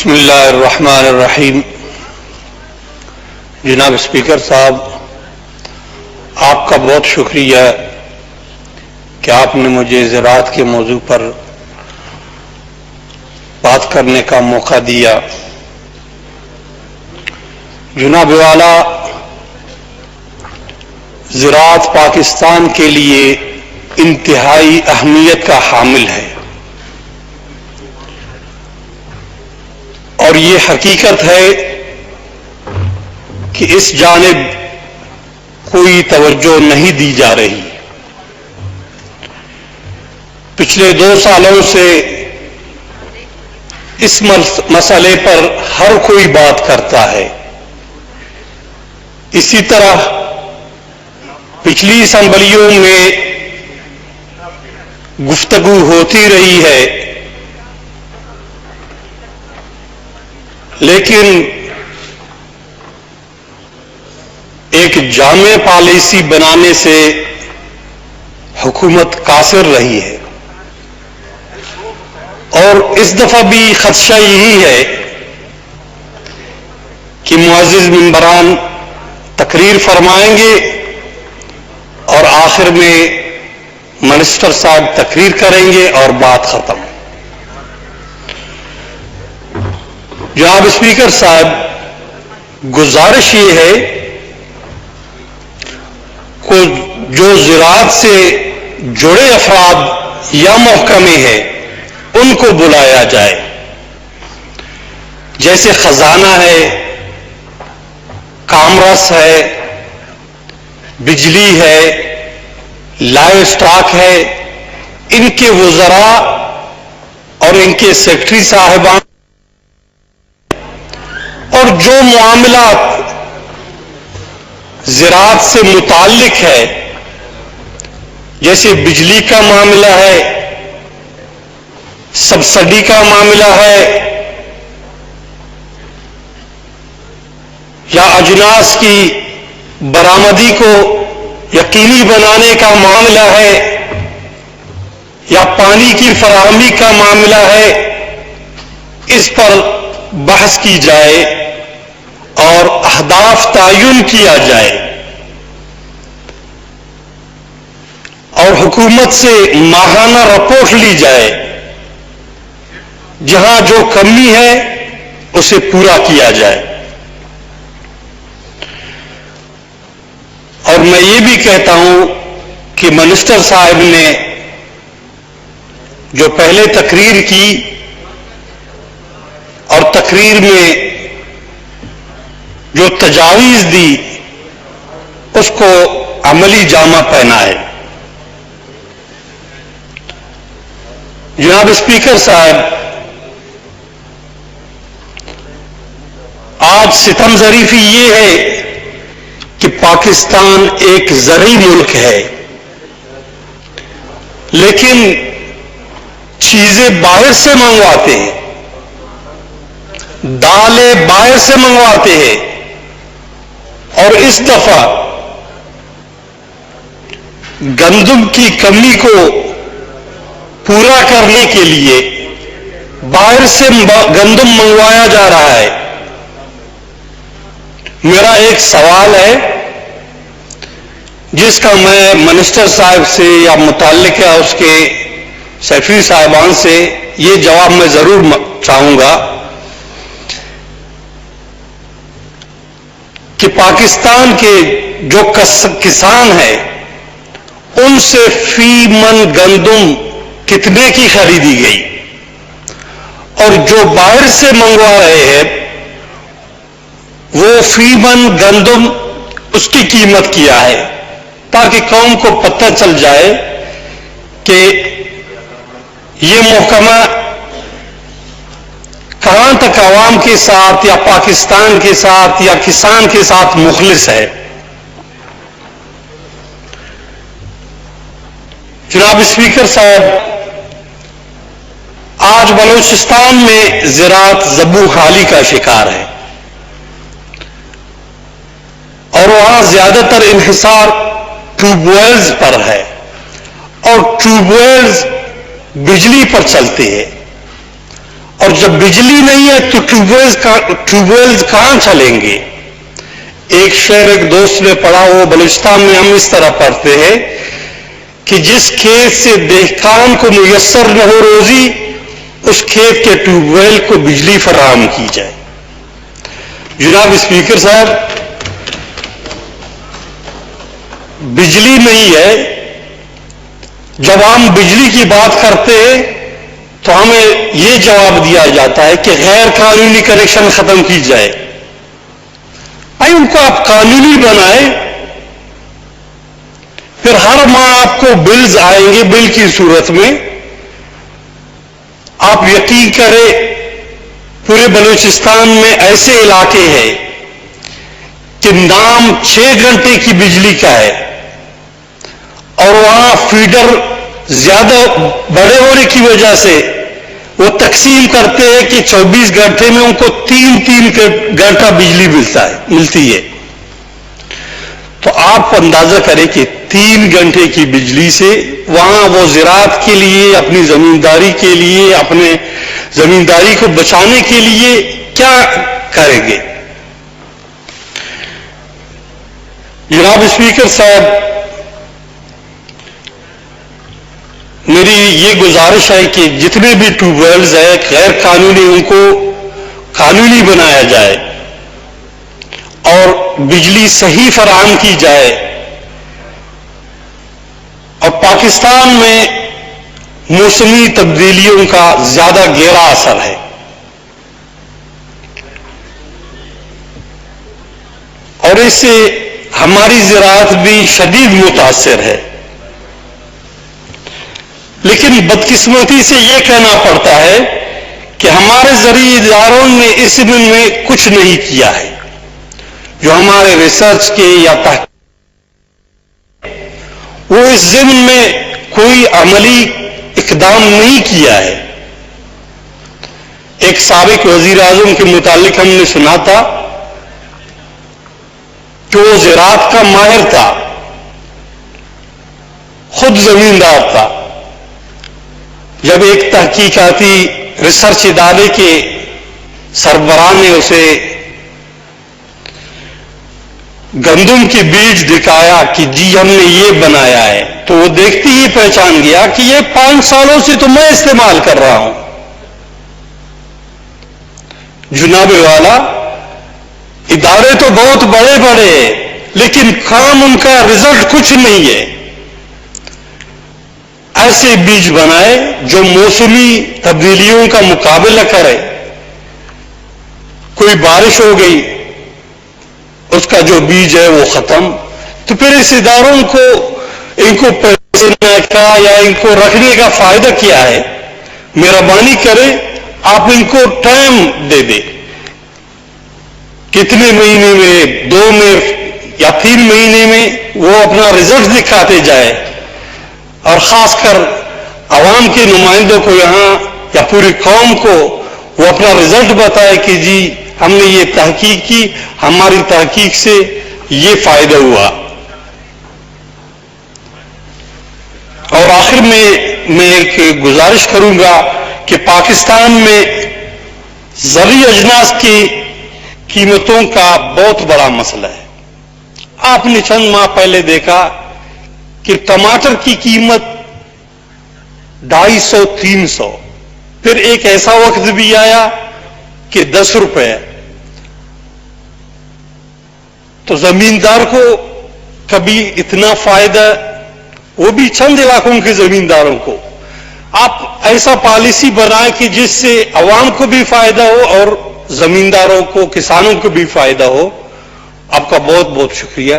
بسم اللہ الرحمن الرحیم۔ جناب اسپیکر صاحب، آپ کا بہت شکریہ کہ آپ نے مجھے زراعت کے موضوع پر بات کرنے کا موقع دیا۔ جناب والا، زراعت پاکستان کے لیے انتہائی اہمیت کا حامل ہے، اور یہ حقیقت ہے کہ اس جانب کوئی توجہ نہیں دی جا رہی۔ پچھلے 2 سالوں سے اس مسئلے پر ہر کوئی بات کرتا ہے۔ اسی طرح پچھلی اسمبلیوں میں گفتگو ہوتی رہی ہے، لیکن ایک جامع پالیسی بنانے سے حکومت قاصر رہی ہے، اور اس دفعہ بھی خدشہ یہی ہے کہ معزز ممبران تقریر فرمائیں گے اور آخر میں منسٹر صاحب تقریر کریں گے اور بات ختم۔ جناب اسپیکر صاحب، گزارش یہ ہے کہ جو زراعت سے جڑے افراد یا محکمے ہیں ان کو بلایا جائے، جیسے خزانہ ہے، کامرس ہے، بجلی ہے، لائیو اسٹاک ہے، ان کے وزراء اور ان کے سیکرٹری صاحبان، اور جو معاملات زراعت سے متعلق ہے، جیسے بجلی کا معاملہ ہے، سبسڈی کا معاملہ ہے، یا اجناس کی برآمدی کو یقینی بنانے کا معاملہ ہے، یا پانی کی فراہمی کا معاملہ ہے، اس پر بحث کی جائے اور اہداف تعین کیا جائے، اور حکومت سے ماہانہ رپورٹ لی جائے، جہاں جو کمی ہے اسے پورا کیا جائے۔ اور میں یہ بھی کہتا ہوں کہ منسٹر صاحب نے جو پہلے تقریر کی اور تقریر میں جو تجاویز دی اس کو عملی جامہ پہنائے۔ جناب اسپیکر صاحب، آج ستم ظریفی یہ ہے کہ پاکستان ایک زرعی ملک ہے، لیکن چیزیں باہر سے منگواتے ہیں، دالیں باہر سے منگواتے ہیں، اور اس دفعہ گندم کی کمی کو پورا کرنے کے لیے باہر سے گندم منگوایا جا رہا ہے۔ میرا ایک سوال ہے جس کا میں منسٹر صاحب سے یا متعلقہ اس کے سیکرٹری صاحبان سے یہ جواب میں ضرور چاہوں گا کہ پاکستان کے جو کسان ہیں ان سے فی من گندم کتنے کی خریدی گئی، اور جو باہر سے منگوا رہے ہیں وہ فی من گندم اس کی قیمت کیا ہے، تاکہ قوم کو پتہ چل جائے کہ یہ محکمہ کہاں تک عوام کے ساتھ یا پاکستان کے ساتھ یا کسان کے ساتھ مخلص ہے۔ جناب اسپیکر صاحب، آج بلوچستان میں زراعت زبوں خالی کا شکار ہے، اور وہاں زیادہ تر انحصار ٹیوب ویلز پر ہے، اور ٹیوب ویلز بجلی پر چلتے ہیں، اور جب بجلی نہیں ہے تو ٹیوب ویلز کہاں چلیں گے؟ ایک شعر ایک دوست نے پڑھا، وہ بلوچستان میں ہم اس طرح پڑھتے ہیں کہ جس کھیت سے دہقان کو میسر نہ ہو روزی، اس کھیت کے ٹیوب ویل کو بجلی فراہم کی جائے۔ جناب اسپیکر صاحب، بجلی نہیں ہے، جب ہم بجلی کی بات کرتے ہیں تو ہمیں یہ جواب دیا جاتا ہے کہ غیر قانونی کنیکشن ختم کی جائے۔ آئے ان کو آپ قانونی بنائیں، پھر ہر ماہ آپ کو بلز آئیں گے بل کی صورت میں۔ آپ یقین کریں پورے بلوچستان میں ایسے علاقے ہیں کہ نام 6 گھنٹے کی بجلی کا ہے، اور وہاں فیڈر زیادہ بڑے ہونے کی وجہ سے وہ تقسیم کرتے ہیں کہ 24 گھنٹے میں ان کو 3 گھنٹہ بجلی ملتی ہے۔ تو آپ اندازہ کریں کہ 3 گھنٹے کی بجلی سے وہاں وہ زراعت کے لیے، اپنی زمینداری کے لیے، اپنے زمینداری کو بچانے کے لیے کیا کریں گے؟ جناب اسپیکر صاحب، میری یہ گزارش ہے کہ جتنے بھی ٹیوب ویلز ہیں غیر قانونی، ان کو قانونی بنایا جائے اور بجلی صحیح فراہم کی جائے۔ اور پاکستان میں موسمی تبدیلیوں کا زیادہ گہرا اثر ہے، اور اس سے ہماری زراعت بھی شدید متاثر ہے۔ لیکن بدقسمتی سے یہ کہنا پڑتا ہے کہ ہمارے زرعی اداروں نے اس ضمن میں کچھ نہیں کیا ہے، جو ہمارے ریسرچ کے یا تحقیق، وہ اس ضمن میں کوئی عملی اقدام نہیں کیا ہے۔ ایک سابق وزیر اعظم کے متعلق ہم نے سنا تھا کہ وہ زراعت کا ماہر تھا، خود زمیندار تھا۔ جب ایک تحقیقاتی ریسرچ ادارے کے سربراہ نے اسے گندم کے بیج دکھایا کہ جی ہم نے یہ بنایا ہے، تو وہ دیکھتے ہی پہچان گیا کہ یہ 5 سالوں سے تو میں استعمال کر رہا ہوں۔ جناب والا، ادارے تو بہت بڑے بڑے ہیں، لیکن کام ان کا رزلٹ کچھ نہیں ہے۔ ایسے بیج بنائے جو موسمی تبدیلیوں کا مقابلہ کرے۔ کوئی بارش ہو گئی، اس کا جو بیج ہے وہ ختم، تو پھر اس اداروں کو ان کو پیسے کا یا ان کو رکھنے کا فائدہ کیا ہے؟ مہربانی کریں آپ ان کو ٹائم دے دیں، کتنے مہینے میں، 2 میں یا 3 مہینے میں وہ اپنا رزلٹ دکھاتے جائے، اور خاص کر عوام کے نمائندوں کو یہاں یا پوری قوم کو وہ اپنا رزلٹ بتائے کہ جی ہم نے یہ تحقیق کی، ہماری تحقیق سے یہ فائدہ ہوا۔ اور آخر میں ایک گزارش کروں گا کہ پاکستان میں زرعی اجناس کی قیمتوں کا بہت بڑا مسئلہ ہے۔ آپ نے چند ماہ پہلے دیکھا کہ ٹماٹر کی قیمت 250-300، پھر ایک ایسا وقت بھی آیا کہ 10 روپے۔ تو زمیندار کو کبھی اتنا فائدہ، وہ بھی چند علاقوں کے زمینداروں کو، آپ ایسا پالیسی بنائیں کہ جس سے عوام کو بھی فائدہ ہو اور زمینداروں کو، کسانوں کو بھی فائدہ ہو۔ آپ کا بہت بہت شکریہ۔